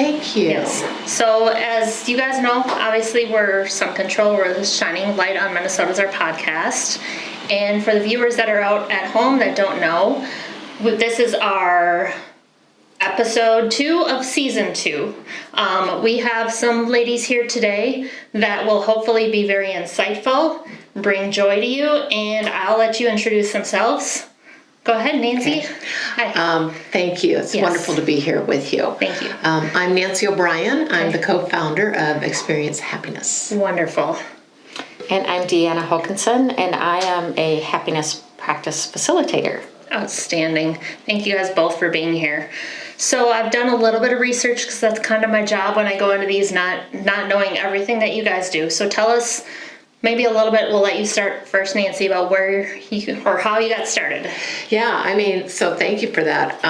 Thank you. Yes. So as you guys know, obviously we're Sun Control. We're the Shining Light on Minnesota's our podcast. And for the viewers that are out at home that don't know, this is our episode 2 of season 2. We have some ladies here today that will hopefully be very insightful, bring joy to you, and I'll let you introduce themselves. Go ahead, Nancy. Okay. Hi. Thank you. It's wonderful to be here with you. Thank you. I'm Nancy O'Brien. I'm the co-founder of Experience Happiness. Wonderful. And I'm Deanna Hokinson, and I am a happiness practice facilitator. Outstanding. Thank you guys both for being here. So I've done a little bit of research because that's kind of my job when I go into these, not knowing everything that you guys do. So tell us maybe a little bit. We'll let you start first, Nancy, about where you or how you got started. Yeah, so thank you for that.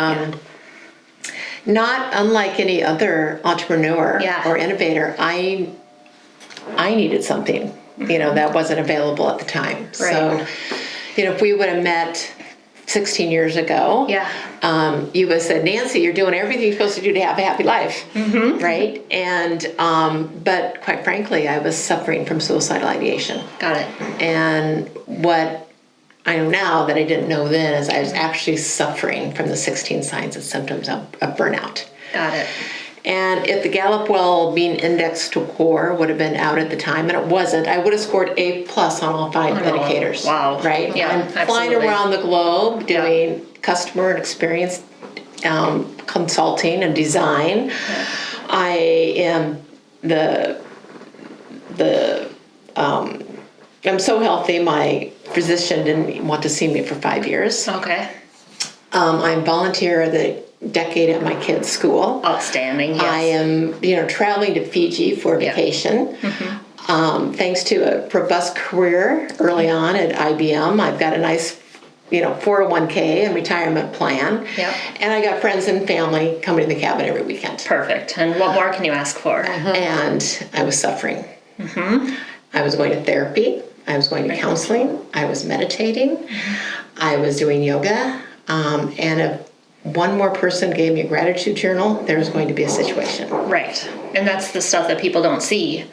Not unlike any other entrepreneur or innovator, I needed something, that wasn't available at the time. Right. So, if we would have met 16 years ago, you would have said, Nancy, you're doing everything you're supposed to do to have a happy life, right? And, but quite frankly, I was suffering from suicidal ideation. Got it. And what I know now that I didn't know then is I was actually suffering from the 16 signs and symptoms of burnout. Got it. And if the Gallup Well-Being Index score would have been out at the time, and it wasn't, I would have scored A+ on all 5 indicators. Wow. Right? Yeah, I'm flying around the globe doing customer and experience consulting and design. Yeah. I am I'm so healthy, my physician didn't want to see me for 5 years. Okay. I'm volunteer at the decade at my kids' school. Outstanding, yes. I am, traveling to Fiji for vacation. Thanks to a robust career early on at IBM, I've got a nice, 401k and retirement plan. Yep. And I got friends and family coming to the cabin every weekend. Perfect. And what more can you ask for? And I was suffering. I was going to therapy. I was going to counseling. I was meditating. I was doing yoga. And if one more person gave me a gratitude journal, there was going to be a situation. Right. And that's the stuff that people don't see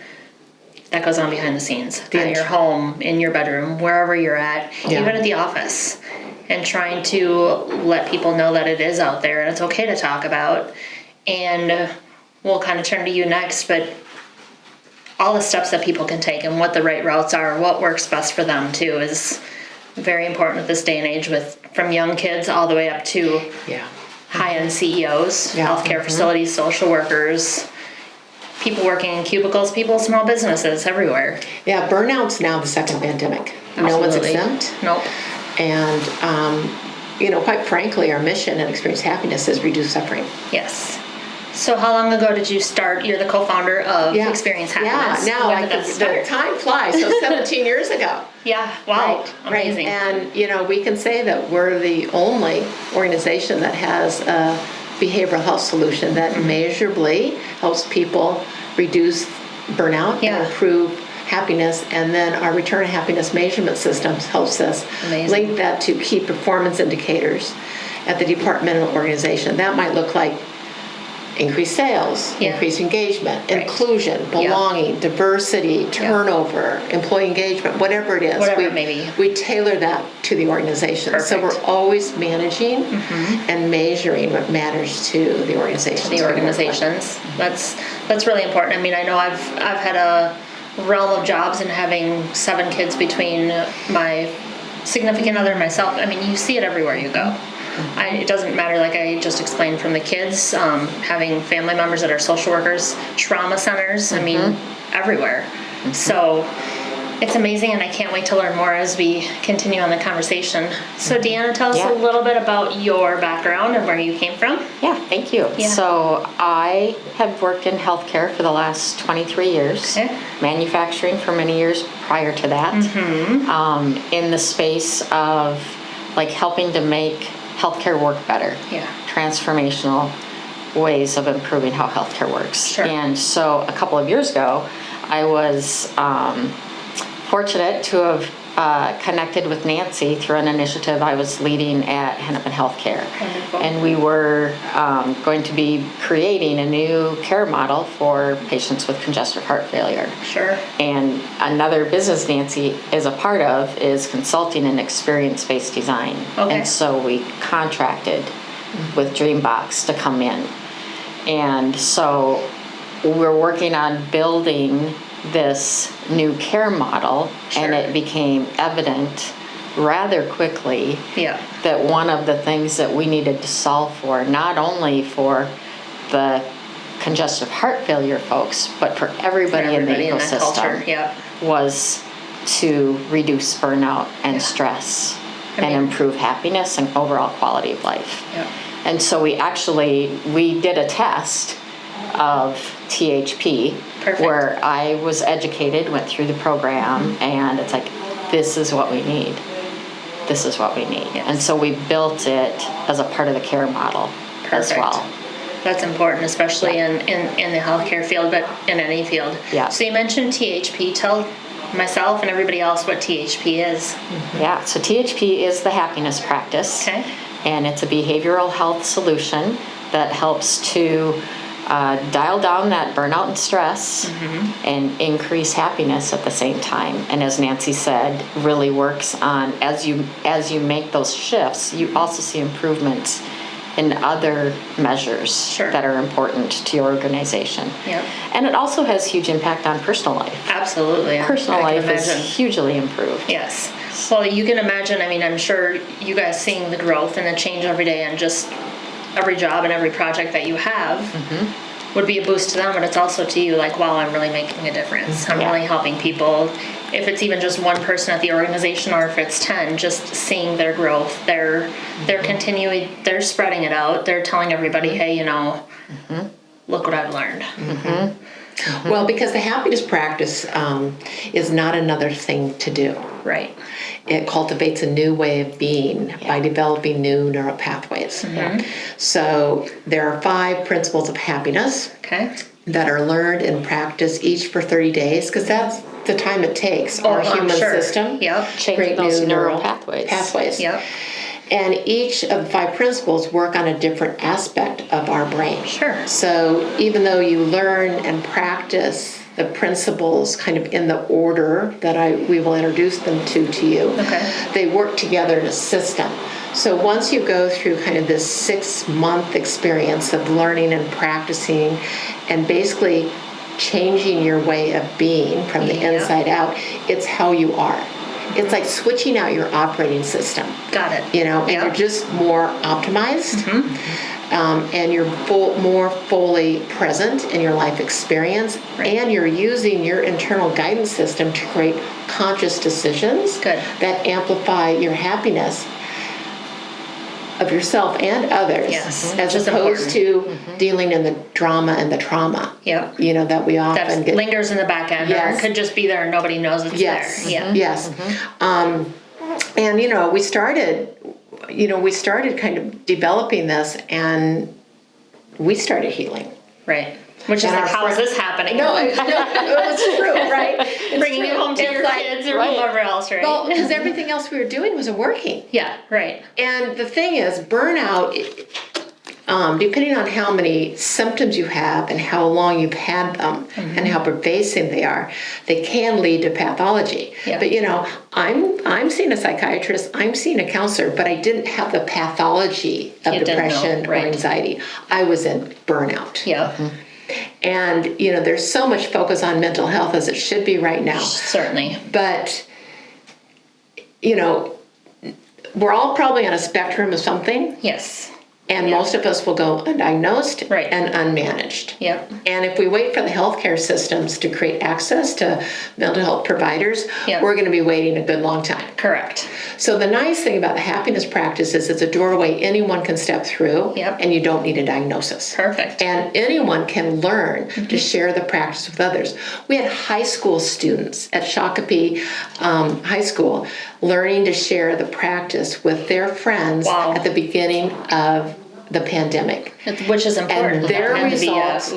that goes on behind the scenes. At your home, in your bedroom, wherever you're at, even at the office. And trying to let people know that it is out there and it's okay to talk about. And we'll kind of turn to you next, but all the steps that people can take and what the right routes are, what works best for them too, is very important at this day and age, from young kids all the way up to high-end CEOs, healthcare facilities, social workers, people working in cubicles, people, small businesses everywhere. Yeah, burnout's now the second pandemic. Absolutely. No one's exempt. Nope. And, quite frankly, our mission at Experience Happiness is reduce suffering. Yes. So how long ago did you start? You're the co-founder of Experience Happiness. Yeah, now the time flies. So 17 years ago. Yeah, wow, right, amazing. Right. And, we can say that we're the only organization that has a behavioral health solution that measurably helps people reduce burnout and improve happiness. And then our return to happiness measurement systems helps us link that to key performance indicators at the departmental organization. That might look like increased sales, increased engagement, inclusion, belonging, diversity, turnover, employee engagement, whatever it is. Whatever it may be. We tailor that to the organization. Perfect. So we're always managing and measuring what matters to the organization. The organizations. That's really important. I mean, I know I've had a realm of jobs and having 7 kids between my significant other and myself. I mean, you see it everywhere you go. It doesn't matter, like I just explained, from the kids, having family members that are social workers, trauma centers, I mean, everywhere. So it's amazing, and I can't wait to learn more as we continue on the conversation. So Deanna, tell us a little bit about your background and where you came from. Yeah, thank you. Yeah. So I have worked in healthcare for the last 23 years, manufacturing for many years prior to that, in the space of helping to make healthcare work better. Transformational ways of improving how healthcare works. Sure. And so a couple of years ago, I was fortunate to have connected with Nancy through an initiative I was leading at Hennepin Healthcare. Wonderful. And we were going to be creating a new care model for patients with congestive heart failure. Sure. And another business Nancy is a part of is consulting and experience-based design. Okay. And so we contracted with Dreambox to come in. And so we're working on building this new care model, Sure. and it became evident rather quickly Yeah. that one of the things that we needed to solve for, not only for the congestive heart failure folks, but for everybody in the that ecosystem, culture. Yep. was to reduce burnout and Yeah. stress I and mean- improve happiness and overall quality of life. Yep. And so we did a test of THP. Perfect. Where I was educated, went through the program, and it's like, this is what we need. This is what we need. Yes. And so we built it as a part of the care model as Perfect. well. That's important, especially Yeah. in the healthcare field, but in any field. Yeah. So you mentioned THP. Tell myself and everybody else what THP is. Yeah, so THP is the happiness practice. Okay. And it's a behavioral health solution that helps to dial down that burnout and stress and increase happiness at the same time. And as Nancy said, really works on, as you make those shifts, you also see improvements in other measures Sure. that are important to your organization. Yep. And it also has huge impact on personal life. Absolutely. Personal I can life is imagine. hugely improved. Yes. Well, you can imagine, I mean, I'm sure you guys seeing the growth and the change every day and just every job and every project that you have would be a boost to them, but it's also to you like, wow, I'm really making a difference. I'm Yeah. really helping people. If it's even just one person at the organization or if it's 10, just seeing their growth, they're continuing, they're spreading it out. They're telling everybody, hey, you know, look what I've learned. Well, because the happiness practice is not another thing to do. Right. It cultivates a new way of being by developing new neural pathways. So there are 5 principles of happiness Okay. that are learned and practiced each for 30 days, because that's the time it takes our I'm human sure. system Yep. to Change create those new neural neural pathways. Yep. And each of the 5 principles work on a different aspect of our brain. Sure. So even though you learn and practice the principles kind of in the order that we will introduce them to you, Okay. they work together in a system. So once you go through kind of this 6-month experience of learning and practicing and basically changing your way of being from the Yeah. inside out, it's how you are. It's like switching out your operating system. Got it. You know, and Yep. you're just more optimized, and you're more fully present in your life experience, Right. and you're using your internal guidance system to create conscious decisions Good. that amplify your happiness of yourself and others, Yes, as which is opposed to dealing in the drama and the trauma. Yep. You know, that we often That get. lingers in the back end, or Yes. it could just be there and nobody knows it's Yes. there. Yeah. Yes. And you know, we started kind of developing this, and we started healing. Right. Which is And like, our how is friend- this happening? No, it's true, right? It's Bringing true. it home to It's your like- kids or right. whoever else, right? Well, because everything else we were doing wasn't working. Yeah, right. And the thing is, burnout, depending on how many symptoms you have and how long you've had them and how pervasive they are, they can lead to pathology. Yeah. But you know, I'm seeing a psychiatrist, I'm seeing a counselor, but I didn't have the pathology of You didn't know, depression right. or anxiety. I was in burnout. Yeah, And you know, there's so much focus on mental health, as it should be right now. certainly. But you know, we're all probably on a spectrum of something. Yes. And most of us will go undiagnosed Right. and unmanaged. Yep. And if we wait for the healthcare systems to create access to mental health providers, Yep. we're going to be waiting a good long time. Correct. So the nice thing about the happiness practice is it's a doorway anyone can step through, Yep. and you don't need a diagnosis. Perfect. And anyone can learn to share the practice with others. We had high school students at Shakopee High School learning to share the practice with their friends Wow. at the beginning of the pandemic. Which is important. And their And to be results,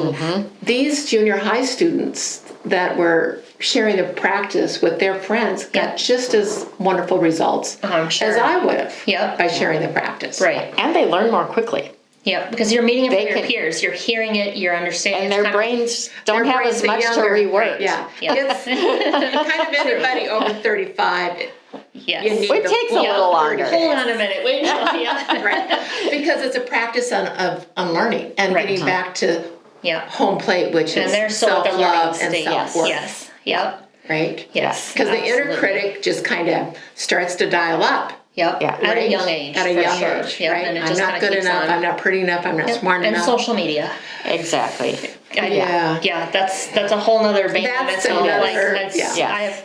these junior high students that were sharing the practice with their friends got just as wonderful results I'm sure. as I would have Yep. by sharing the practice. Right. And they learn more quickly. Yep, because you're meeting it They from your can- peers. You're hearing it, you're understanding And it's their kind of- brains don't Their have brains as are much to younger. rework. Yeah. Yeah. It's kind of anybody over 35. Yes. You need It the takes a full little longer. 30. Hold on a minute. Wait. Yeah. Right. Because it's a practice on learning and Right. getting back to Yeah. home plate, which And they're is still at the learning self-love and stage. self-worth. Yes. Yep. Right? Yes. Because the inner absolutely. critic just kind of starts to dial up. Yep. Yeah. At a right? young age. At a for young sure. age, Yep. right? And it I'm just not kinda good keeps enough. on. I'm not pretty enough. I'm not smart And enough. social media. Exactly. Yeah, that's a whole nother vein of That's itself. another- Like that's yeah. I have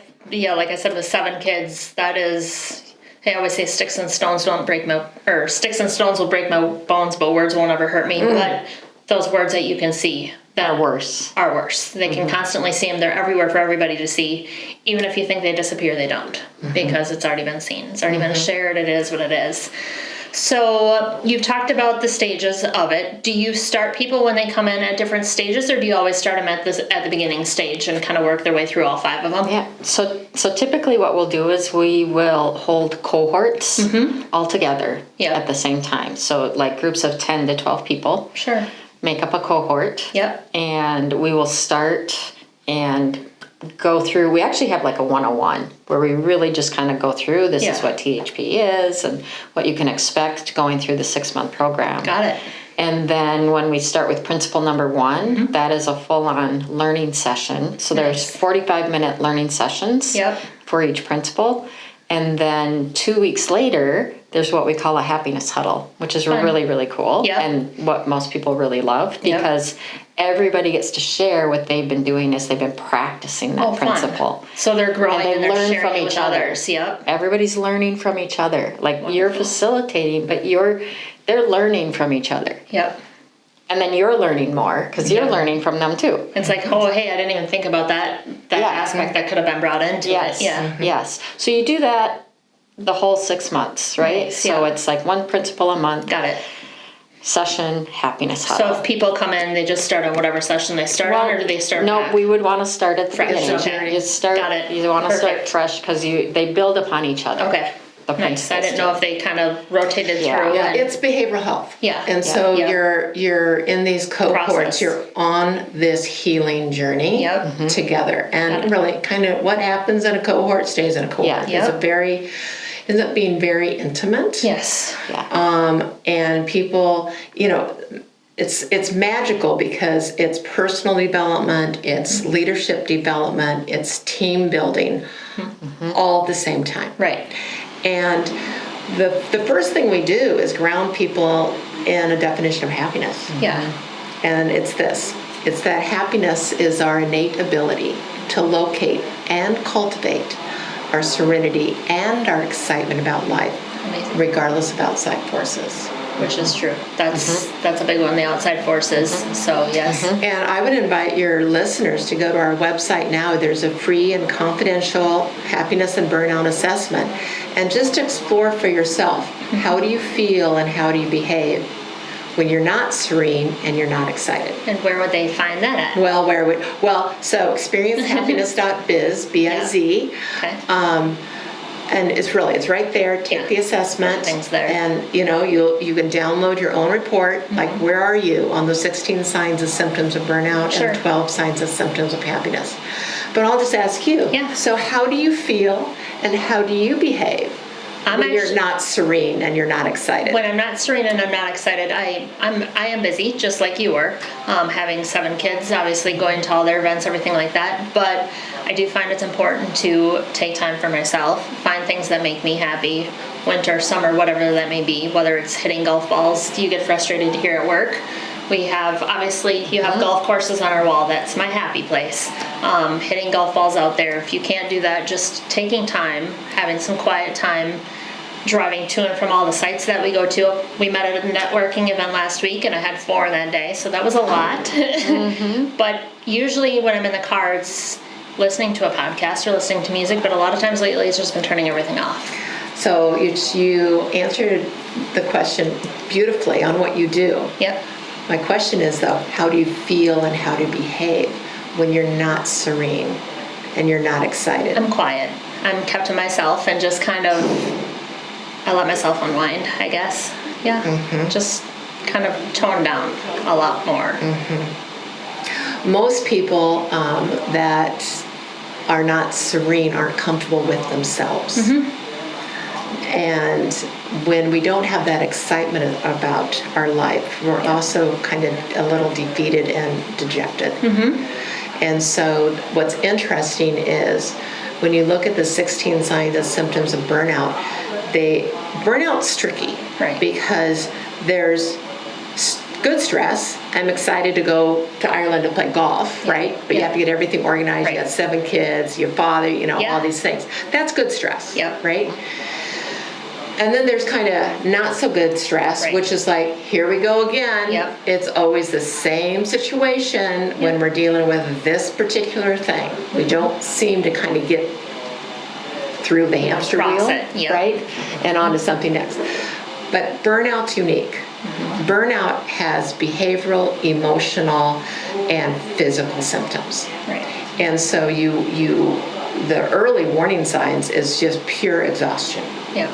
like I said with 7 kids, that is I always say sticks and stones don't break my or sticks and stones will break my bones, but words won't ever hurt me. But those words that you can see that Or worse. are worse. They can constantly see them. They're everywhere for everybody to see. Even if you think they disappear, they don't because it's already been seen. It's already been shared. It is what it is. So you've talked about the stages of it. Do you start people when they come in at different stages, or do you always start them at the beginning stage and kind of work their way through all 5 of them? Yeah. So typically what we'll do is we will hold cohorts all together Yeah. at the same time. So like groups of 10 to 12 people Sure. make up a cohort. Yep. And we will start and go through. We actually have like a 101 where we really just kind of go through this is Yeah. what THP is and what you can expect going through the 6-month program. Got it. And then when we start with principle number 1, that is a full-on learning session. So there's Nice. 45-minute learning sessions Yep. for each principle. And then 2 weeks later, there's what we call a happiness huddle, which is Fun. really, really cool. Yep. And what most people really love Yep. because everybody gets to share what they've been doing as they've been practicing that principle. Fun. So they're growing And and, they they're learn sharing from it each with other. others. Yep. Everybody's learning from each other. Like you're facilitating, but they're learning from each other. Yep. And then you're learning more because you're learning from them too. It's like, oh, hey, I didn't even think about that Yeah. aspect that could have been brought into Yes. it. Yeah. Yes. So you do that the whole 6 months, right? Nice, So yeah. it's like one principle a month, Got it. session, happiness So huddle. if people come in, they just start on whatever session they start on, or do they start No, back? we would want to start at the Fresh, beginning. okay. You start. Got it. You want to start Perfect. fresh because they build upon each other. Okay. The Nice. I principles didn't do. know if they kind of rotated Yeah. through. Yeah, and- it's behavioral health. Yeah. And so Yeah. you're in these cohorts, Process. you're on this healing journey Yep. together. Got And it. really kind of what happens in a cohort stays in a cohort. Yeah. It's Yep. ends up being very intimate. Yes. Yeah. And people, it's magical because it's personal development, it's leadership development, it's team building all at the same time. Right. And the first thing we do is ground people in a definition of happiness. Yeah. And it's this. It's that happiness is our innate ability to locate and cultivate our serenity and our excitement about life, Amazing. regardless of outside forces. Which is true. That's a big one, the outside forces. So yes. And I would invite your listeners to go to our website now. There's a free and confidential happiness and burnout assessment. And just explore for yourself, how do you feel and how do you behave when you're not serene and you're not excited? And where would they find that at? Well, so experiencehappiness.biz, B-I-Z. Okay. And it's right there. Take Yeah. the assessment. Everything's there. And you can download your own report. Like, where are you on the 16 signs and symptoms of burnout Sure. and 12 signs and symptoms of happiness? But I'll just ask you. Yeah. So how do you feel and how do you behave when you're actually- not serene and you're not excited? When I'm not serene and I'm not excited, I am busy, just like you were, having 7 kids, obviously going to all their events, everything like that. But I do find it's important to take time for myself, find things that make me happy, winter, summer, whatever that may be, whether it's hitting golf balls. Do you get frustrated here at work? We have, obviously, you have golf courses on our wall. That's my happy place. Hitting golf balls out there. If you can't do that, just taking time, having some quiet time, driving to and from all the sites that we go to. We met at a networking event last week, and I had 4 that day, so that was a lot. But usually when I'm in the car, it's listening to a podcast or listening to music, but a lot of times lately it's just been turning everything off. So you answered the question beautifully on what you do. Yep. My question is, though, how do you feel and how do you behave when you're not serene and you're not excited? I'm quiet. I'm kept to myself and just kind of, I let myself unwind, I guess. Yeah. Just kind of tone down a lot more. Most people that are not serene aren't comfortable with themselves. And when we don't have that excitement about our life, we're also kind of a little defeated and dejected. And so what's interesting is when you look at the 16 signs and symptoms of burnout, burnout's tricky, Right. because there's good stress. I'm excited to go to Ireland to play golf, right? But you have to get everything organized. Right. You got 7 kids, your father, Yeah. all these things. That's good stress, Yep. right? And then there's kind of not so good stress, Right. which is like, here we go again. Yep. It's always the same situation when we're dealing with this particular thing. We don't seem to kind of get through the hamster Cross wheel, it, yep. right? And on to something next. But burnout's unique. Burnout has behavioral, emotional, and physical symptoms. Right. And so the early warning signs is just pure exhaustion. Yeah.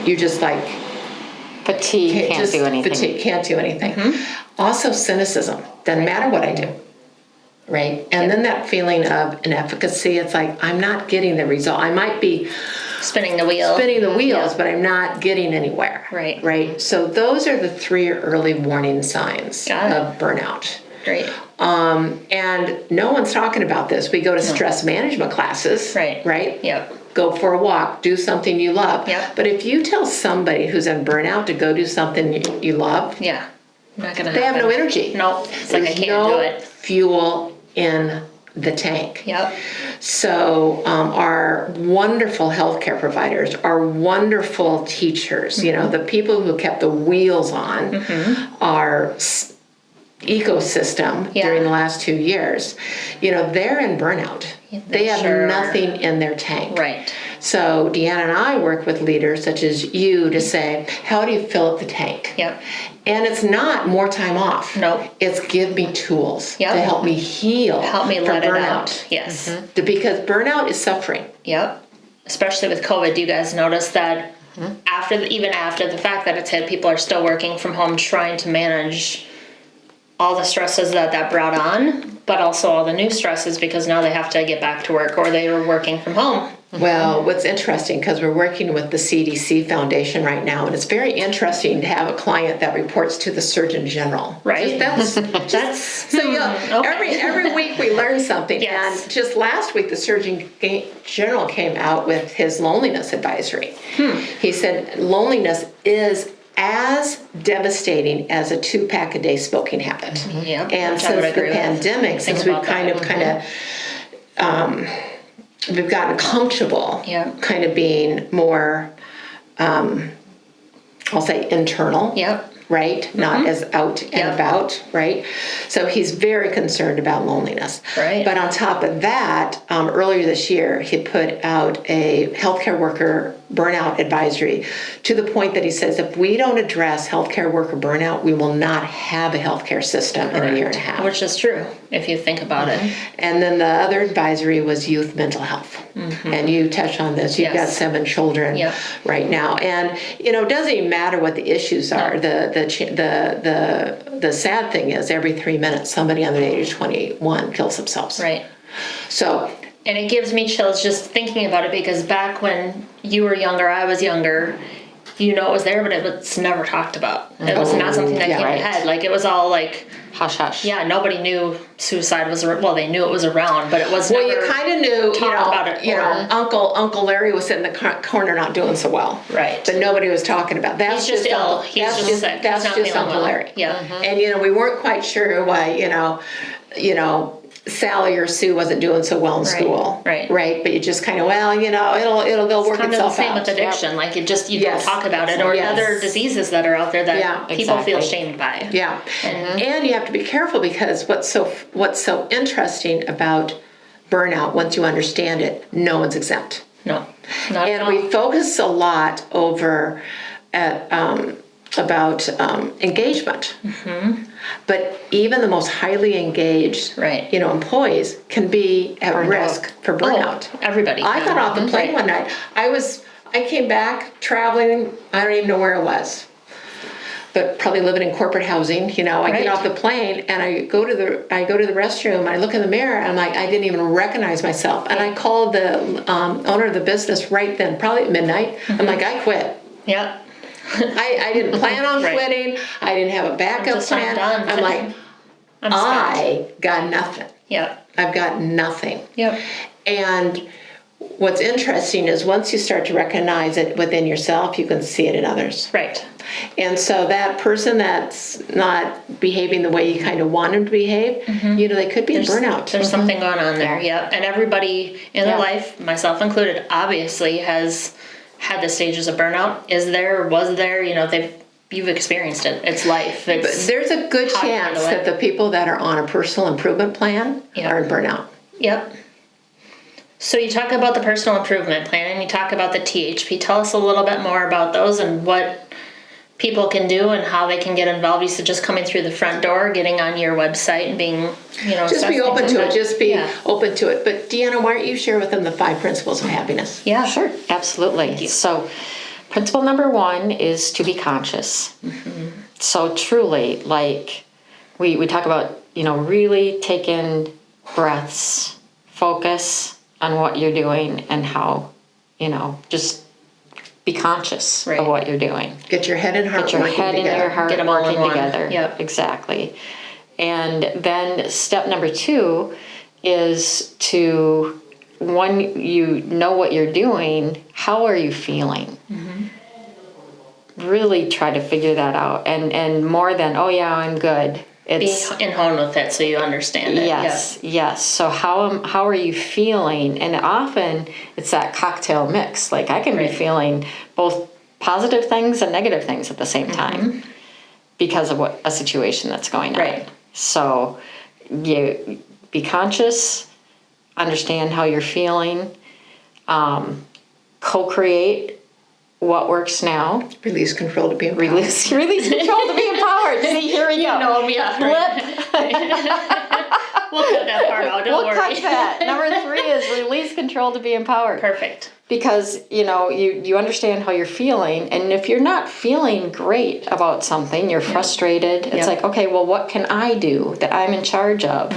You just like Fatigue, can't do anything. Fatigue, can't do anything. Also cynicism. Doesn't matter what I do. Right? And then that feeling of inefficacy, it's like, I'm not getting the result. I might be Spinning the wheel. but I'm not getting anywhere. Right. Right? So those are the 3 early warning signs Got it. of burnout. Great. And no one's talking about this. We go to stress management classes. Right. Right? Yep. Go for a walk, do something you love. Yep. But if you tell somebody who's in burnout to go do something you love, Yeah. Not gonna they have happen. no energy. No. It's like I There's can't no do it. fuel in the tank. Yep. So our wonderful healthcare providers, our wonderful teachers, the people who kept the wheels on our ecosystem during the last 2 years, they're in burnout. They have Sure. nothing in their tank. Right. So Deanna and I work with leaders such as you to say, how do you fill up the tank? Yep. And it's not more time off. Nope. It's give me tools Yep. to help me heal Help me from let it burnout. out. Yes. Because burnout is suffering. Yep. Especially with COVID, do you guys notice that even after the fact that it's hit, people are still working from home trying to manage all the stresses that brought on, but also all the new stresses because now they have to get back to work or they are working from home. Well, what's interesting, because we're working with the CDC Foundation right now, and it's very interesting to have a client that reports to the Surgeon General. Right. That's So okay. every week we learn something. Yes. And just last week, the Surgeon General came out with his loneliness advisory. He said loneliness is as devastating as a 2-pack a day smoking habit. Yep. And Which I would since the agree with. pandemic, since we've kind of we've gotten comfortable kind of being more, I'll say internal. Yep. Right? Not as out and about, right? So he's very concerned about loneliness. Right. But on top of that, earlier this year, he put out a healthcare worker burnout advisory to the point that he says if we don't address healthcare worker burnout, we will not have a healthcare system in a year and a half. Which is true, if you think about it. And then the other advisory was youth mental health. And you touched on this. You've got 7 children right now. And, it doesn't even matter what the issues are. The sad thing is every 3 minutes, somebody under the age of 21 kills themselves. Right. So... And it gives me chills just thinking about it because back when you were younger, I was younger, it was there, but it was never talked about. It was not something that came ahead. Like, it was all like... Hush, hush. Yeah, nobody knew suicide was... Well, they knew it was around, but it was Well, never you kind of knew, about it. Uncle Larry was sitting in the corner not doing so well. Right. But nobody was talking about that. He's just ill. He's just sick. That's He's not just feeling Uncle well. Larry. Yeah. And, we weren't quite sure why, Sally or Sue wasn't doing so well in school. Right. But you just kind of, it'll work Kind of the itself same out. with addiction. Like, you don't talk about it, or other diseases that are out there that people feel shamed by. Yeah. And you have to be careful because what's so interesting about burnout, once you understand it, no one's exempt. No. Not at And all. we focus a lot over about engagement. But even the most highly engaged, Right. employees can be at risk for burnout. Oh, everybody I can. got off the plane Right. one night. I came back traveling. I don't even know where it was, but probably living in corporate housing. I Right. get off the plane and I go to the restroom. I look in the mirror and I'm like, I didn't even recognize myself. And I called the owner of the business right then, probably at midnight. I'm like, I quit. Yep. I didn't plan on Right. quitting. I didn't have a backup plan. I'm done. I'm like, I'm spent. I got nothing. Yep. I've got nothing. Yep. And what's interesting is once you start to recognize it within yourself, you can see it in others. Right. And so that person that's not behaving the way you kind of want them to behave, they could be in burnout. There's something going on there. Yep. And everybody in their life, myself included, obviously has had the stages of burnout. Was there, you've experienced it. It's life. But there's a good how to chance handle that it. the people that are on a personal improvement plan are in burnout. Yep. So you talk about the personal improvement plan and you talk about the THP. Tell us a little bit more about those and what people can do and how they can get involved. You said just coming through the front door, getting on your website and being, Just be open to it. Just be Yeah. open to it. But Deanna, why don't you share with them the 5 principles of happiness? Yeah. Sure, absolutely. So, principle number 1 is to be conscious. So truly, like we talk about, really take in breaths, focus on what you're doing and how, just be conscious Right. of what you're doing. Get your head and heart Get your working head and together. your heart Get 'em all in working one. together. Yep. Exactly. And then step number 2 is to, when you know what you're doing, how are you feeling? Really try to figure that out. And more than, oh yeah, I'm good. It's Be in home with it so you understand it. yes. So how are you feeling? And often it's that cocktail mix. Like I can be Right. feeling both positive things and negative things at the same time because of a situation that's going on. Right. So you be conscious, understand how you're feeling, co-create what works now. Release control to be empowered. Release control to be empowered. See, here we go. We'll cut that part out. Don't We'll worry. cut that. Number 3 is release control to be empowered. Perfect. Because, you understand how you're feeling. And if you're not feeling great about something, you're frustrated. It's like, okay, well, what can I do that I'm in charge of?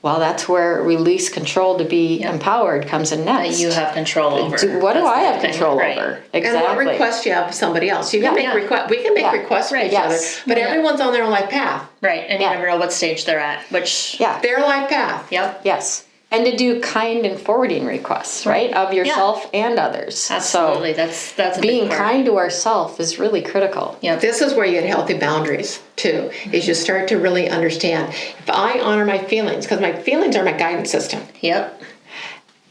Well, that's where release control to be empowered comes in next. That you have control over. What do That's I the have thing. control Right. over? And what request you have of somebody else. You can make requests. We can make requests for each other, but everyone's on their own life path. Right. And you never know what stage they're at, which. Their life path. Yep. Yes. And to do kind and forwarding requests, right? Of yourself and others. Absolutely. So that's a being big part. kind to ourselves is really critical. Yep. This is where you get healthy boundaries too, is you start to really understand, if I honor my feelings, because my feelings are my guidance system. Yep.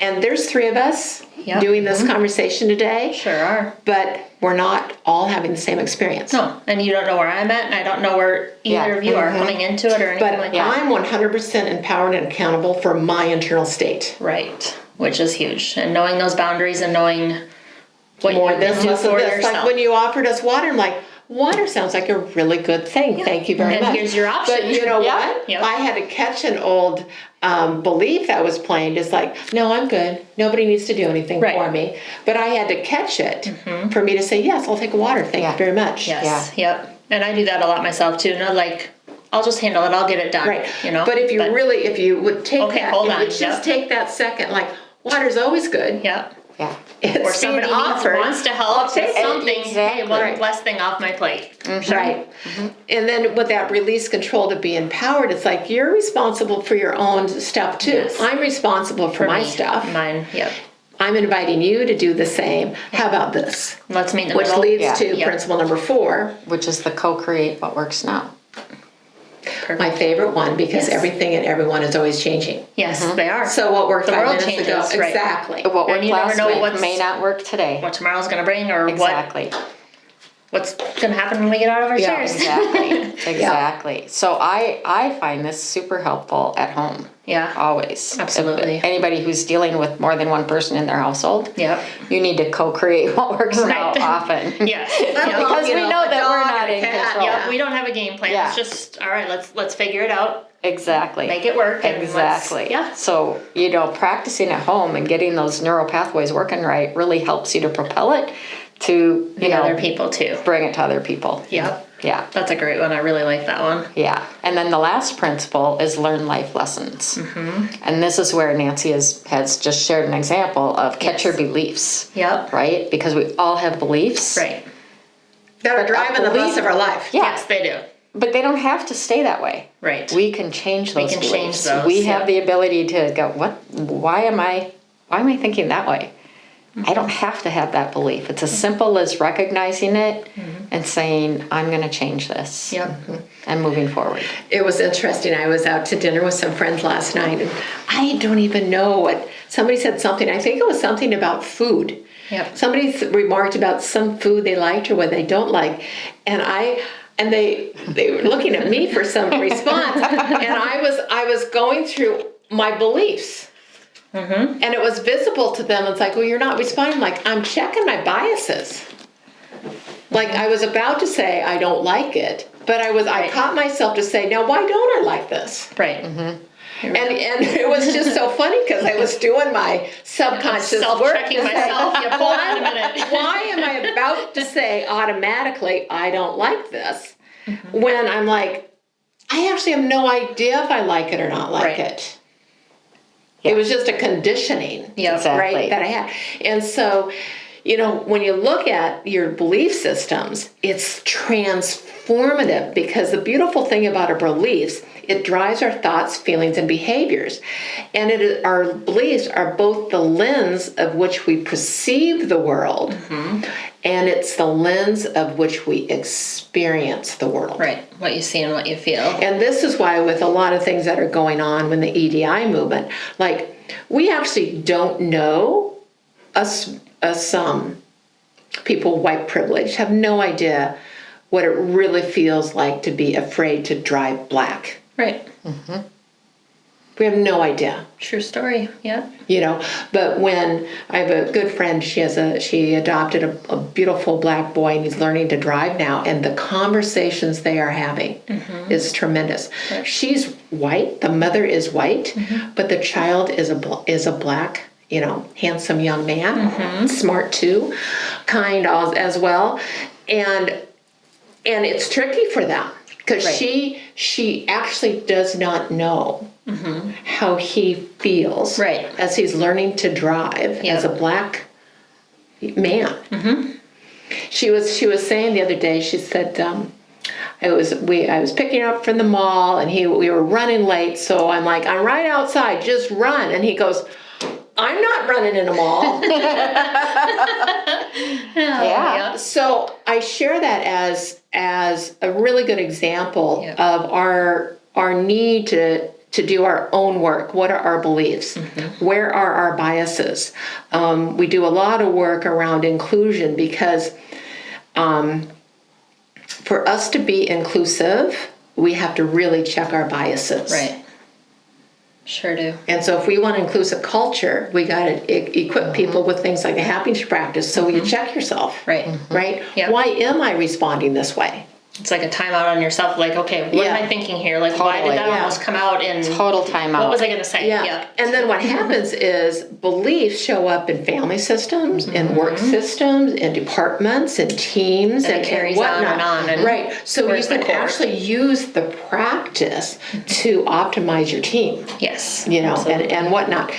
And there's 3 of us doing this conversation today. Sure are. But we're not all having the same experience. No, and you don't know where I'm at, and I don't know where either of you are coming into it or anything But like that. I'm 100% empowered and accountable for my internal state. Right, which is huge. And knowing those boundaries and knowing what More you this, can do less of for this. yourself. Like when you offered us water, I'm like, water sounds like a really good thing. Thank you very And much. here's your option. But you know what? Yep. I had to catch an old belief that was playing. Just like, no, I'm good. Nobody needs to do anything for me. But I had to catch it for me to say, yes, I'll take a water. Thank you very much. Yes, yep. And I do that a lot myself too. No, like, I'll just handle it. I'll get it done. Right. You know. But if you would take Okay, that, hold if on, you would just take that second, like, water's always good. Yep. Yeah. It's Or being somebody offered. wants to help take with it. something. Exactly. Hey, one less thing off my plate. Right. And then with that release control to be empowered, it's like you're responsible for your own stuff too. Yes. I'm responsible for my me. stuff. Mine. Yep. I'm inviting you to do the same. How about this? Let's meet in the Which middle. leads to Yep. principle number 4, Which is the co-create what works now. Perfect. my favorite one, because Yes. everything and everyone is always changing. Yes, they are. So what worked The 5 world minutes ago? changes, right. Exactly. What And worked you never last know week what's- may not work today. what tomorrow's going to bring or Exactly. what's going to happen when we get out of our chairs. Exactly. So I find this super helpful at home. Yeah. Always. Absolutely. If anybody who's dealing with more than one person in their household, Yep. you need to co-create what works out often. Yes. Because we know that we're not in control. Yep. We don't have a game plan. Yeah. It's just, all right, let's figure it out. Exactly. Make it work. And Exactly. Yeah. So, practicing at home and getting those neural pathways working right really helps you to propel it to, Other people too. bring it to other people. Yep. Yeah. That's a great one. I really like that one. Yeah. And then the last principle is learn life lessons. Mm-hmm. And this is where Nancy has just shared an example of catch your beliefs. Yep. Right? Because we all have beliefs. Right. That are driving the bus of our life. Yeah. Yes, they do. But they don't have to stay that way. Right. We can change those We can beliefs. change those, We have the ability to go, why am I thinking that way? I don't have to have that belief. It's as simple as recognizing it and saying, I'm going to change this. Yep. And moving forward. It was interesting. I was out to dinner with some friends last night, and I don't even know what, somebody said something. I think it was something about food. Yep. Somebody remarked about some food they liked or what they don't like. And they were looking at me for some response. And I was going through my beliefs. Mm-hmm. And it was visible to them. It's like, well, you're not responding. Like, I'm checking my biases. Like, I was about to say I don't like it, but I caught myself to say, now, why don't I like this? Right. Mm-hmm. And it was just so funny because I was doing my subconscious self-checking work. myself. Yeah, hold on a minute. Why am I about to say automatically, I don't like this, when I'm like, I actually have no idea if I like it or not like it. Yeah. It was just a conditioning, right, that I had. And so, when you look at your belief systems, it's transformative because the beautiful thing about our beliefs, it drives our thoughts, feelings, and behaviors. And our beliefs are both the lens of which we perceive the world, and it's the lens of which we experience the world. Right, what you see and what you feel. And this is why with a lot of things that are going on with the EDI movement, like, we actually don't know, us people, white privilege, have no idea what it really feels like to be afraid to drive black. Right. Mm-hmm. We have no idea. True story. Yeah. But when I have a good friend, she adopted a beautiful black boy, and he's learning to drive now. And the conversations they are having is tremendous. Right. She's white. The mother is white, but the child is a black, handsome young man, smart too, kind as well, and it's tricky for them. Because she actually does not know how he feels as he's learning to drive as a black man. She was saying the other day, she said, I was picking her up from the mall, and we were running late, so I'm like, I'm right outside, just run. And he goes, I'm not running in a mall. Yeah. So I share that as a really good example of our need to do our own work. What are our beliefs? Where are our biases? We do a lot of work around inclusion because for us to be inclusive, we have to really check our biases. Right. Sure do. And so if we want an inclusive culture, we got to equip people with things like the happiness practice, so you check yourself. Right. Right? Yep. Why am I responding this way? It's like a timeout on yourself. Like, okay, what am I thinking here? Like, why did that almost come out in... Total timeout. What was I going to say? Yeah. And then what happens is beliefs show up in family systems, in work systems, in departments, in teams, and it carries whatnot. on and on. And right. So you can actually use the practice to optimize your team. Yes. And whatnot.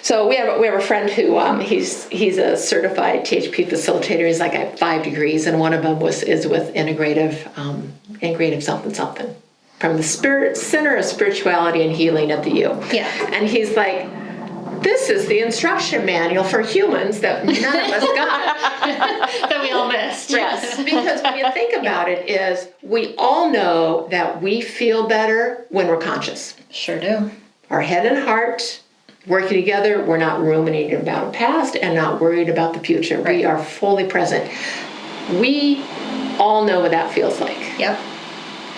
So we have a friend who he's a certified THP facilitator. He's like at 5 degrees, and one of them is with integrative something from the spirit center of spirituality and healing at the U. Yeah. And he's like, this is the instruction manual for humans that none of us got. That we all missed. Yes, because when you think about it, is we all know that we feel better when we're conscious. Sure do. Our head and heart working together, we're not ruminating about the past and not worried about the future. Right. We are fully present. We all know what that feels like. Yep.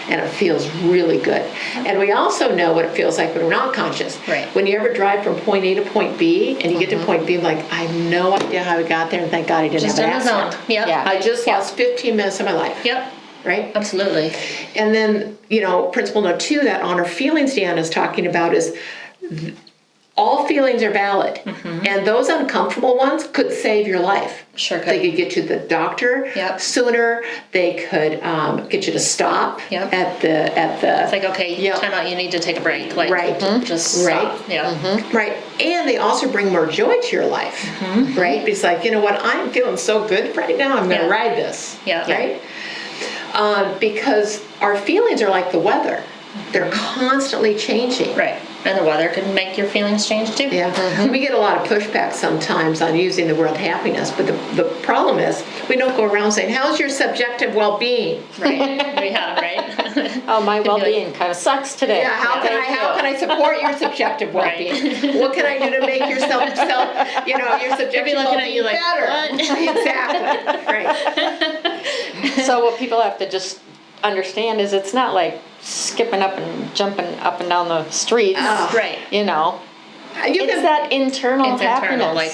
And it feels really good. And we also know what it feels like when we're not conscious. Right. When you ever drive from point A to point B, and you get to point B, like, I have no idea how we got there, and thank God I didn't Just have in an the zone. accident. Yep. Yeah. I just lost 15 minutes of my life. Yep. Right? Absolutely. And then, principle note 2 that honor feelings Deanna is talking about is all feelings are valid. And those uncomfortable ones could save your life. Sure could. They could get you to the doctor sooner. They could get you to stop at the. It's like, okay, time out, you need to take a break. Like, just stop. Yeah. Right. And they also bring more joy to your life. Right? It's like, you know what, I'm feeling so good right now, I'm going to ride this. Yeah. Right? Because our feelings are like the weather. They're constantly changing. Right. And the weather can make your feelings change too. Yeah. We get a lot of pushback sometimes on using the word happiness, but the problem is we don't go around saying, how's your subjective well-being? Right. Yeah, right. Oh, my well-being kind of sucks today. Yeah, how can I support your subjective well-being? What can I do to make your your subjective well-being like, better? what? Exactly. Right. So what people have to just understand is it's not like skipping up and jumping up and down the streets. Right. It's that internal happiness. Internal, like,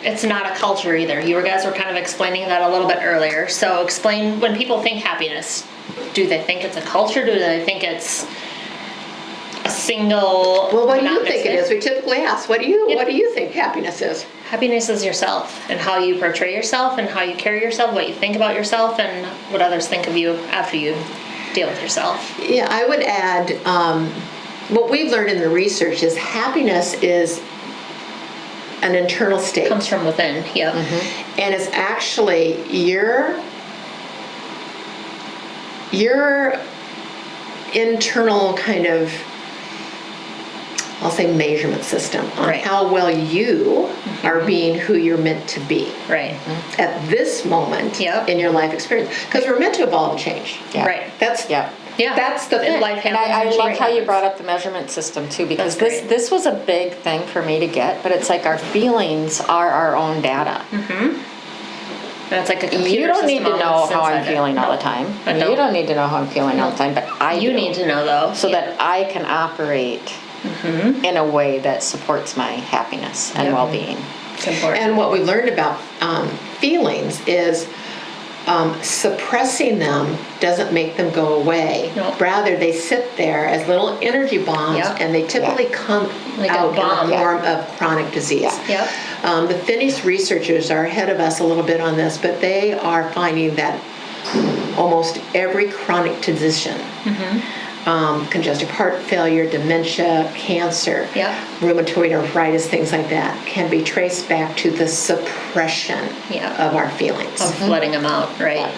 it's not a culture either. You guys were kind of explaining that a little bit earlier. So explain, when people think happiness, do they think it's a culture? Do they think it's a single? Well, what do you think it is? We typically ask, what do you think happiness is? Happiness is yourself and how you portray yourself and how you carry yourself, what you think about yourself, and what others think of you after you deal with yourself. Yeah, I would add, what we've learned in the research is happiness is an internal state. It comes from within, yep. And it's actually your internal kind of, I'll say, measurement system on how well you are being who you're meant to be. Right. At this moment in your life experience. Because we're meant to evolve and change. Yeah. Right. That's the thing. Life and I love how you brought up the measurement system too, because this was a big thing for me to get, but it's like our feelings are our own data. And it's like a computer. You don't need to system know how I'm inside feeling all the time. You don't need to know how I'm feeling all the time, but I You do. need to know though. So that I can operate in a way that supports my happiness and well-being. It's important. And what we learned about feelings is suppressing them doesn't make them go away. Nope. Rather, they sit there as little energy bombs, and they typically come like out a bomb. in the form of chronic disease. The Finnish researchers are ahead of us a little bit on this, but they are finding that almost every chronic condition, congestive heart failure, dementia, cancer, rheumatoid arthritis, things like that, can be traced back to the suppression of our feelings. Of letting them out, right?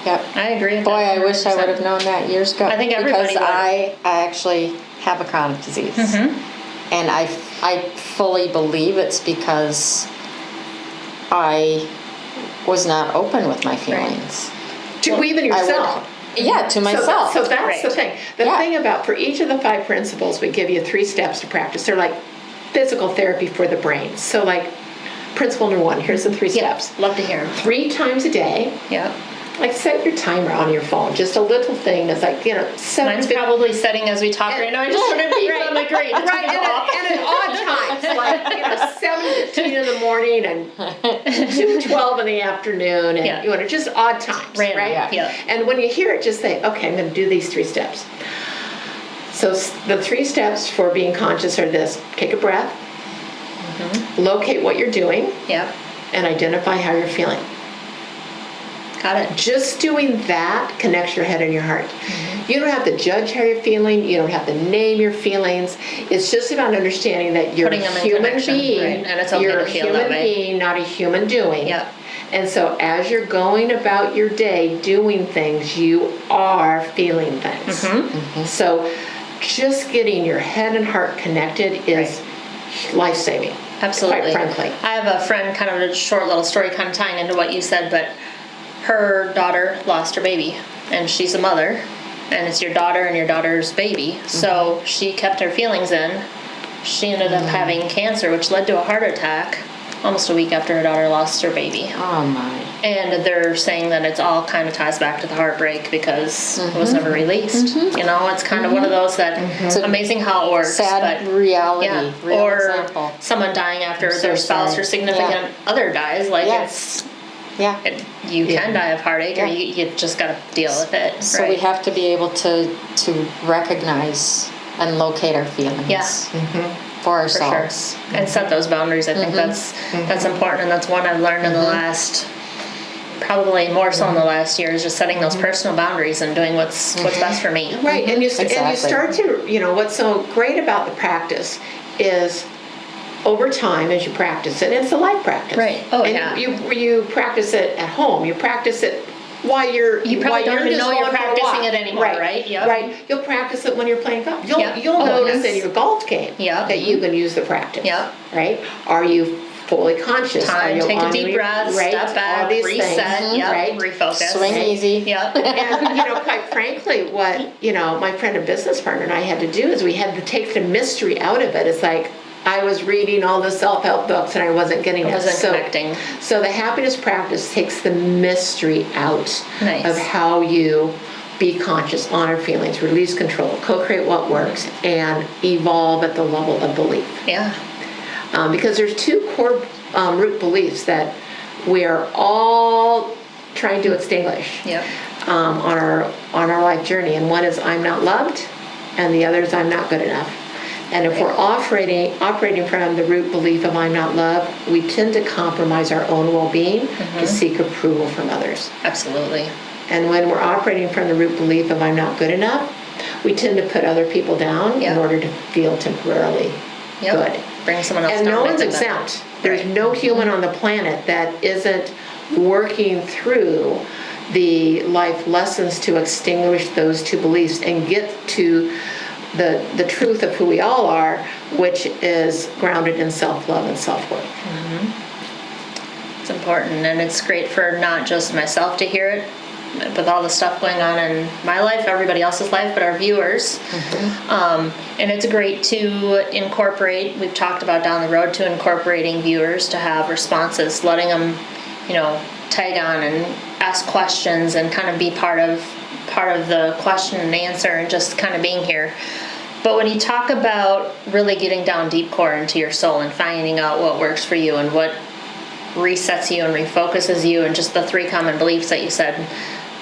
Yep. I agree with Boy, that. I wish I would have known that years ago. I think everybody because would. I actually have a chronic disease. And I fully believe it's because I was not open with my feelings. To even yourself. To myself. So that's the thing. The thing about, for each of the 5 principles, we give you 3 steps to practice. They're like physical therapy for the brain. So like, principle number 1, here's the 3 steps. Love to hear them. 3 times a day. Like, set your timer on your phone. Just a little thing that's like, 7. Mine's probably setting as we talk right now. I just want to be on the great. And at odd times, like 7:15 in the morning and 2:12 in the afternoon, and just odd times, Random, right? And when you hear it, just say, okay, I'm going to do these 3 steps. So the 3 steps for being conscious are this: take a breath, locate what you're doing, and identify how you're feeling. Got it. Just doing that connects your head and your heart. You don't have to judge how you're feeling. You don't have to name your feelings. It's just about understanding that you're a human being. And it's okay you're to a feel human that way. being, not a human doing. And so as you're going about your day doing things, you are feeling things. So just getting your head and heart connected is life-saving. Absolutely. Quite frankly. I have a friend, kind of a short little story kind of tying into what you said, but her daughter lost her baby, and she's a mother, and it's your daughter and your daughter's baby. So she kept her feelings in. She ended up having cancer, which led to a heart attack almost a week after her daughter lost her baby. Oh my. And they're saying that it's all kind of ties back to the heartbreak because it was never released. You know, it's kind of one of those that it's amazing how it works. Sad but reality. yeah, Real or example. someone dying after So their spouse sad. or significant other dies. Like Yes. Yeah. you can die of heartache, or you just got to deal with it. So we have to be able to recognize and locate our feelings. Yeah. For For sure. ourselves. And set those boundaries. I think that's important, and that's one I've learned in the last, probably more so in the last year, is just setting those personal boundaries and doing what's best for me. Right, and you Exactly. start to, what's so great about the practice is over time as you practice it, it's a life practice. Right. Oh, and yeah. You practice it at home. You practice it while you're You probably don't even know you're practicing it anymore, right? Yep. Right. You'll practice it when you're playing golf. You'll Yep. you'll Oh, notice yes. in your golf game Yep. that you can use the practice. Yep. Right? Are you fully conscious? Are Time, you take a on deep your- breath, right? step All back, these reset, things, yep, right? refocus. Swing easy. Yep. And quite frankly, what my friend and business partner and I had to do is we had to take the mystery out of it. It's like I was reading all the self-help books and I wasn't getting it. Wasn't connecting. So the happiness practice takes the mystery out Nice. of how you be conscious, honor feelings, release control, co-create what works, and evolve at the level of belief. Yeah. Because there's two core root beliefs that we are all trying to extinguish Yep. on our life journey, and one is I'm not loved, and the other is I'm not good enough. And if we're operating from the root belief of I'm not loved, we tend to compromise our own well-being to seek approval from others. Absolutely. And when we're operating from the root belief of I'm not good enough, we tend to put other people down in order to feel temporarily good. Bring someone else And down. no make one's them better. exempt. There's Right. no human on the planet that isn't working through the life lessons to extinguish those two beliefs and get to the truth of who we all are, which is grounded in self-love and self-worth. It's important, and it's great for not just myself to hear it, with all the stuff going on in my life, everybody else's life, but our viewers. And it's great to incorporate, we've talked about down the road, to incorporating viewers to have responses, letting them, tag on and ask questions and kind of be part of the question and answer and just kind of being here. But when you talk about really getting down deep core into your soul and finding out what works for you and what resets you and refocuses you, and just the 3 common beliefs that you said,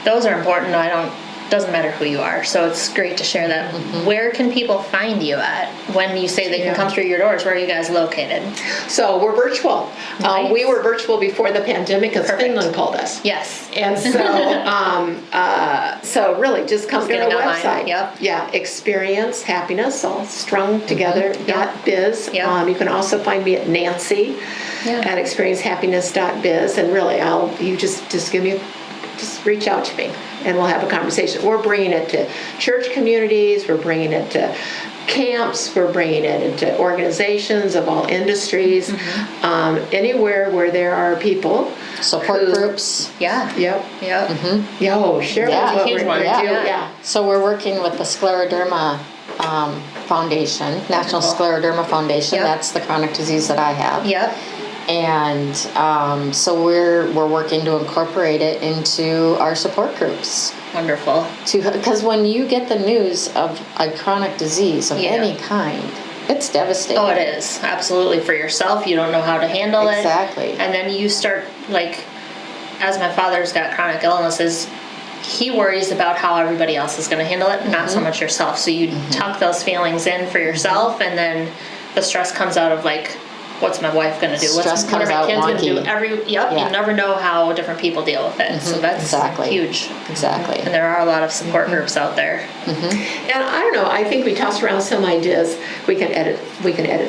those are important. Doesn't matter who you are. So it's great to share that. Where can people find you at when you say they can come through your doors? Where are you guys located? So we're virtual. Nice. We were virtual before the pandemic because Perfect. Finland called us. Yes. And so, so really, just come to our getting online, website. yep. Yeah, experience happiness, all strung together. .biz. Yep. You can also find me at Nancy at experiencehappiness.biz, and really, you just reach out to me, and we'll have a conversation. We're bringing it to church communities. We're bringing it to camps. We're bringing it into organizations of all industries, anywhere where there are people. Support groups. Yeah. Yep. Yep. Share Yeah. what Huge we're one. going to do. Yeah. Yeah. So we're working with the Scleroderma Foundation, National Scleroderma Foundation. Yep. That's the chronic disease that I have. Yep. And so we're working to incorporate it into our support groups. Wonderful. Because when you get the news of a chronic disease of any kind, it's devastating. Oh, it is. Absolutely. For yourself, you don't know how to handle it. Exactly. And then you start, as my father's got chronic illnesses, he worries about how everybody else is going to handle it, not so much yourself. So you tuck those feelings in for yourself, and then the stress comes out of what's my wife going to do? Stress what are comes my out kids going to do? wonky. You never know how different people deal with it. So that's huge. Exactly. And there are a lot of support groups out there. And I don't know. I think we tossed around some ideas. We can edit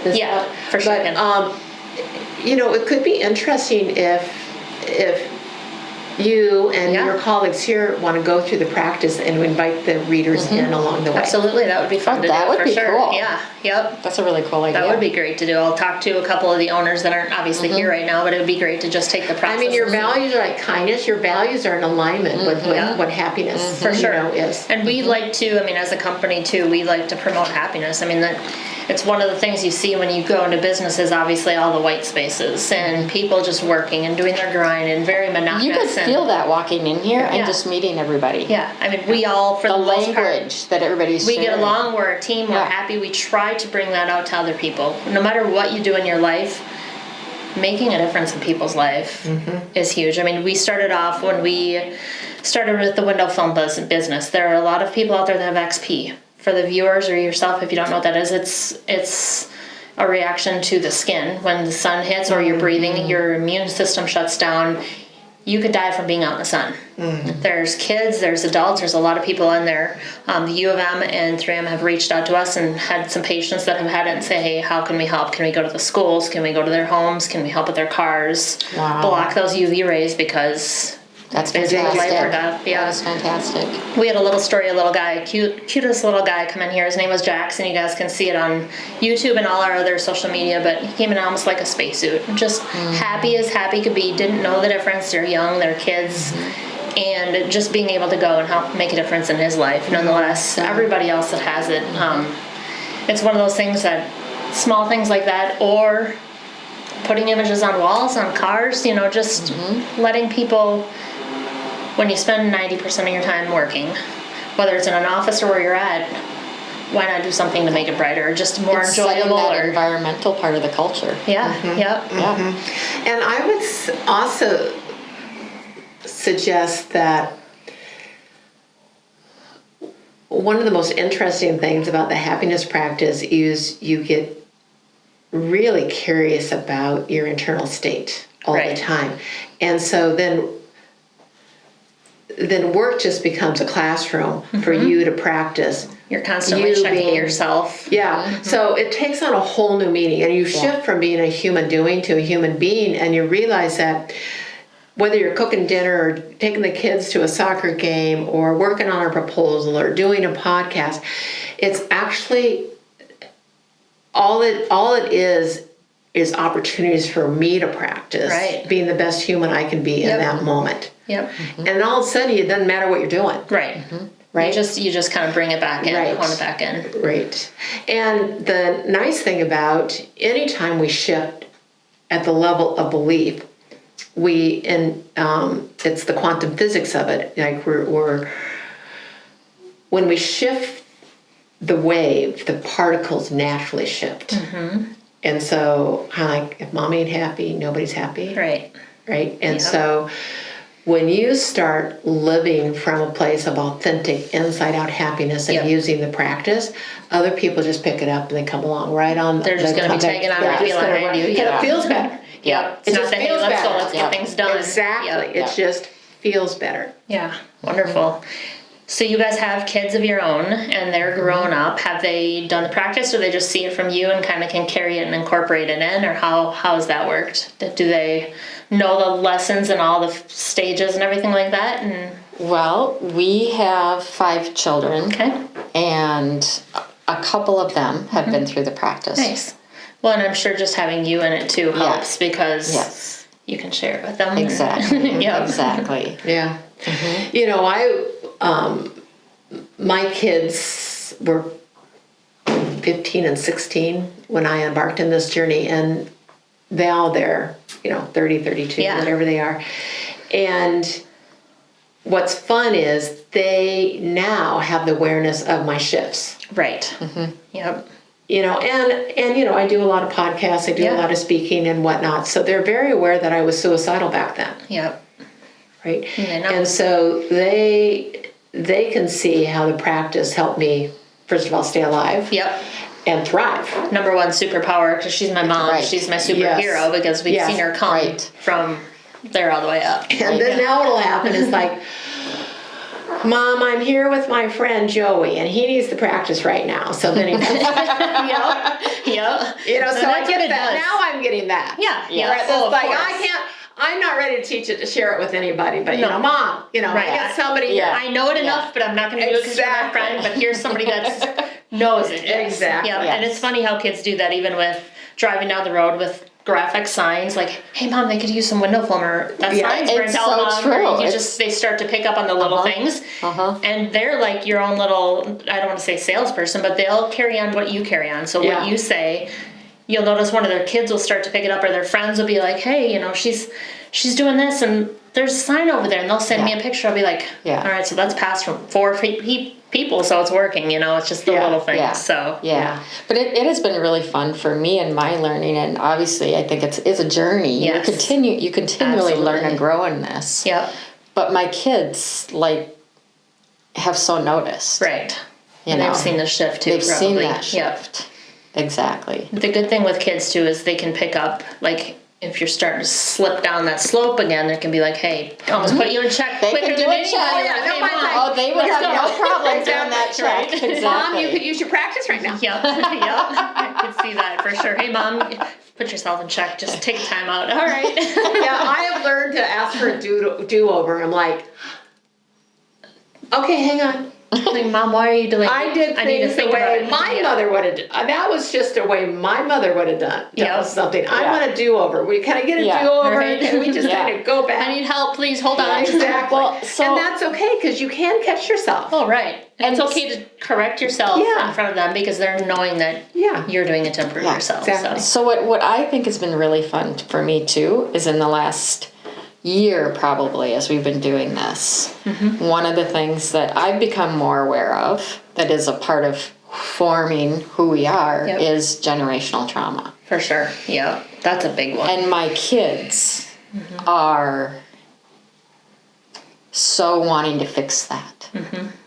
this out. For sure. But it could be interesting if you and your colleagues here want to go through the practice and invite the readers in along the way. Absolutely, that would be fun to that do. would for be sure. cool. Yeah. Yep. That's a really cool idea. That would be great to do. I'll talk to a couple of the owners that aren't obviously here right now, but it would be great to just take the process. I mean, your values are like kindness. Your values are in alignment with what happiness for sure is. And we like to, as a company too, we like to promote happiness. That it's one of the things you see when you go into businesses, obviously all the white spaces and people just working and doing their grind and very monotonous. You could feel that walking in here and just meeting everybody. Yeah, I mean, we all, for the most part, language that everybody's we sharing. get along, we're a team, we're happy, we try to bring that out to other people. No matter what you do in your life, making a difference in people's life is huge. I mean, we started off when we started with the window film business. There are a lot of people out there that have XP. For the viewers or yourself, if you don't know what that is, it's a reaction to the skin. When the sun hits or you're breathing, your immune system shuts down. You could die from being out in the sun. There's kids, there's adults, there's a lot of people in there. The U of M and 3M have reached out to us and had some patients that have had it and say, hey, how can we help? Can we go to the schools? Can we go to their homes? Can we help with their cars? Wow. Block those UV rays because That's it's fantastic. life or death. Yeah. That's fantastic. We had a little story, a little guy, cutest little guy come in here. His name was Jackson. You guys can see it on YouTube and all our other social media, but he came in almost like a spacesuit. Just happy as happy could be. Didn't know the difference. They're young, they're kids. And just being able to go and help make a difference in his life. Nonetheless, everybody else that has it, it's one of those things that, small things like that, or putting images on walls, on cars, just letting people... When you spend 90% of your time working, whether it's in an office or where you're at, why not do something to make it brighter, or just more enjoyable? That environmental part of the culture. Yeah, yeah. And I would also suggest that one of the most interesting things about the happiness practice is you get really curious about your internal state all the time. And so then work just becomes a classroom for you to practice. You're constantly checking yourself. Yeah. So it takes on a whole new meaning, and you shift from being a human doing to a human being, and you realize that whether you're cooking dinner or taking the kids to a soccer game or working on a proposal or doing a podcast, it's actually all it is opportunities for me to practice being the best human I can be in that moment. Yep. And all of a sudden, it doesn't matter what you're doing. Right. Right. You just kind of bring it back in, hone it back in. Right. And the nice thing about any time we shift at the level of belief, it's the quantum physics of it. Like when we shift the wave, the particles naturally shift. And so, kind of like if mommy ain't happy, nobody's happy. Right. Right. And so, when you start living from a place of authentic inside-out happiness and using the practice, other people just pick it up and they come along right on. They're just going to be taking on right behind you. And it feels better. Yep. It's not that, hey, let's go, let's get things done. Exactly. It just feels better. Yeah. Wonderful. So you guys have kids of your own and they're grown up. Have they done the practice, or they just see it from you and kind of can carry it and incorporate it in, or how has that worked? Do they know the lessons and all the stages and everything like that? And well, we have 5 children. Okay. And a couple of them have been through the practice. Nice. Well, and I'm sure just having you in it too helps because you can share it with them. Exactly. Exactly. Yeah. My kids were 15 and 16 when I embarked in this journey, and they're 30, 32, whatever they are. And what's fun is they now have the awareness of my shifts. Right. Yep. And I do a lot of podcasts, I do a lot of speaking and whatnot. So they're very aware that I was suicidal back then. Yep. Right. And so they can see how the practice helped me, first of all, stay alive. Yep. And thrive. Number one superpower, because she's my mom. Right. She's my superhero because we've seen her come from there all the way up. And then now what'll happen is like, Mom, I'm here with my friend Joey, and he needs the practice right now. So then he does. Yep. So I get that. Now I'm getting that. Yeah. I'm not ready to teach it to share it with anybody, but Mom, I got somebody. I know it enough, but I'm not going to do it because you're my friend. But here's somebody that knows it. Exactly. Yeah. And it's funny how kids do that, even with driving down the road with graphic signs like, "Hey mom, they could use some window film," or that sign's for it's tell so mom, true. or they start to pick up on the little things, and they're like your own little, I don't want to say salesperson, but they'll carry on what you carry on. So what you say, you'll notice one of their kids will start to pick it up, or their friends will be like, "Hey, she's doing this, and there's a sign over there," and they'll send me a picture. I'll be like, "All right, so that's passed from 4 people, so it's working." It's just the little things. Yeah. So but it has been really fun for me and my learning, and obviously I think it's a journey. Yes. You continually learn Absolutely. and grow in this. Yep. But my kids have so noticed. Right. They've seen the shift too. They've probably. seen that shift. Exactly. The good thing with kids too is they can pick up, like, if you're starting to slip down that slope again, they can be like, "Hey, almost put you in check They quicker can do than a anyone." check. Hey, Mom, They would have no problem doing that check. Right. Exactly. Mom, you could use your practice right now. Yep. I can see that for sure. "Hey mom, put yourself in check. Just take time out." All right. I have learned to ask for a do-over. I'm like, okay, hang on. Like, "Mom, why are you doing?" I did I need to things the think about way it. my mother would have done. That was just the way my mother would have done something. I want a do-over. Can I get a do-over? Right. Can we just kind of go back? "I need help, please hold on." Exactly. Well, and that's okay because you can catch yourself. Oh, right. And it's okay to correct yourself in front of them because they're knowing that you're doing it to improve yourself. Exactly. So what I think has been really fun for me too is in the last year probably as we've been doing this, one of the things that I've become more aware of that is a part of forming who we are is generational trauma. For sure. Yeah. That's a big one. And my kids are so wanting to fix that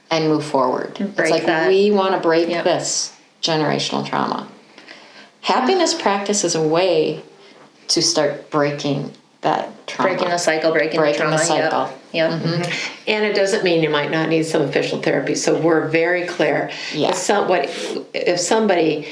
and move forward. Break it's like that. we want to break this generational trauma. Happiness practice is a way to start breaking that trauma. Breaking the cycle, breaking the trauma. the cycle. Yep. And it doesn't mean you might not need some official therapy. So we're very clear. Yeah. If somebody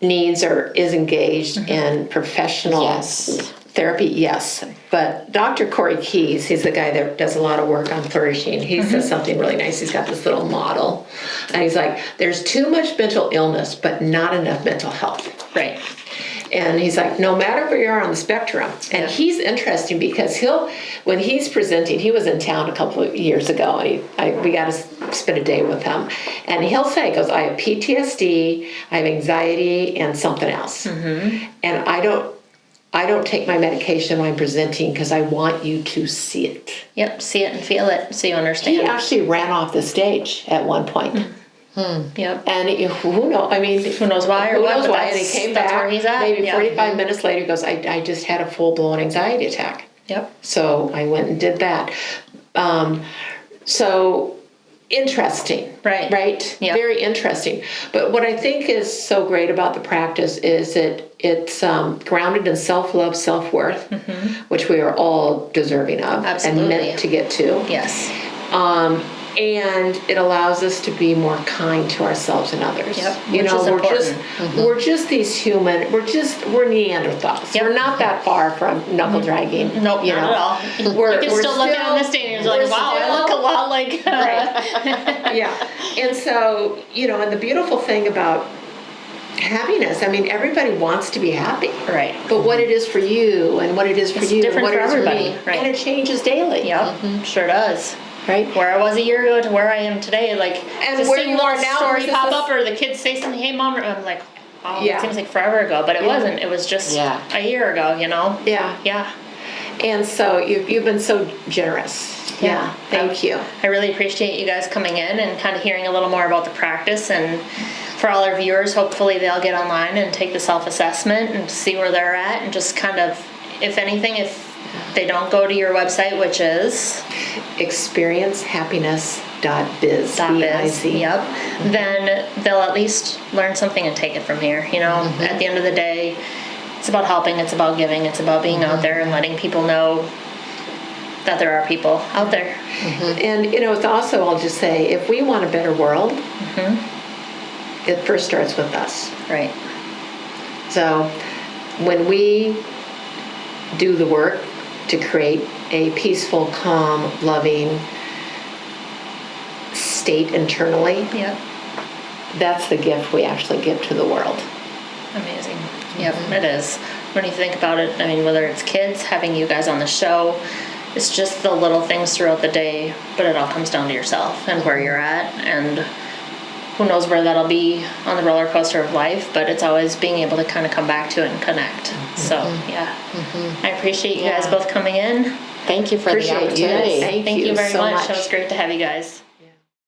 needs or is engaged in professional therapy, yes. But Dr. Corey Keyes, he's the guy that does a lot of work on flourishing. He says something really nice. He's got this little model. And he's like, there's too much mental illness, but not enough mental health. Right. And he's like, no matter where you are on the spectrum. And he's interesting because when he's presenting, he was in town a couple of years ago. We got to spend a day with him. And he'll say, he goes, I have PTSD, I have anxiety, and something else. And I don't take my medication when I'm presenting because I want you to see it. Yep. See it and feel it so you understand. He actually ran off the stage at one point. Yep. And who knows? I mean, who knows why or who what? knows But why? And he came back. That's where he's at. Maybe 45 minutes later, he goes, I just had a full-blown anxiety attack. Yep. So I went and did that. So interesting. Right? Yep. Very interesting. But what I think is so great about the practice is that it's grounded in self-love, self-worth, which we are all deserving of and meant to get to. Yes. And it allows us to be more kind to ourselves and others. Yep. We're just these human. We're Neanderthals. Yep. We're not that far from knuckle dragging. Nope, not at all. We're still looking on this day and you're like, wow, I look a lot like. Yeah. And so, and the beautiful thing about happiness, I mean, everybody wants to be happy. Right. But what it is for you and what it is for you, different what for it is everybody. for me, Right. and it changes daily. Yep. Sure does. Right. Where I was a year ago to where I am today, and the where same you little are now story versus pop this- up, or the kids say something, "Hey mom," I'm like, oh, it seems like forever ago, but it wasn't. It was just a year ago, Yeah. Yeah. And so you've been so generous. Yeah. Thank you. I really appreciate you guys coming in and kind of hearing a little more about the practice. And for all our viewers, hopefully they'll get online and take the self-assessment and see where they're at, and just kind of, if anything, if they don't go to your website, which is experiencehappiness.biz. Yep. Then they'll at least learn something and take it from here. At the end of the day, it's about helping, it's about giving, it's about being out there and letting people know that there are people out there. And it's also, I'll just say, if we want a better world, it first starts with us. Right. So when we do the work to create a peaceful, calm, loving state internally, Yep. that's the gift we actually give to the world. Amazing. Yep, it is. when you think about it. I mean, whether it's kids, having you guys on the show, it's just the little things throughout the day, but it all comes down to yourself and where you're at, and who knows where that'll be on the roller coaster of life, but it's always being able to kind of come back to it and connect. So, yeah. I appreciate you guys both coming in. Thank you for the Appreciate you. opportunity. Thank Thank you very so much. much. It was great to have you guys.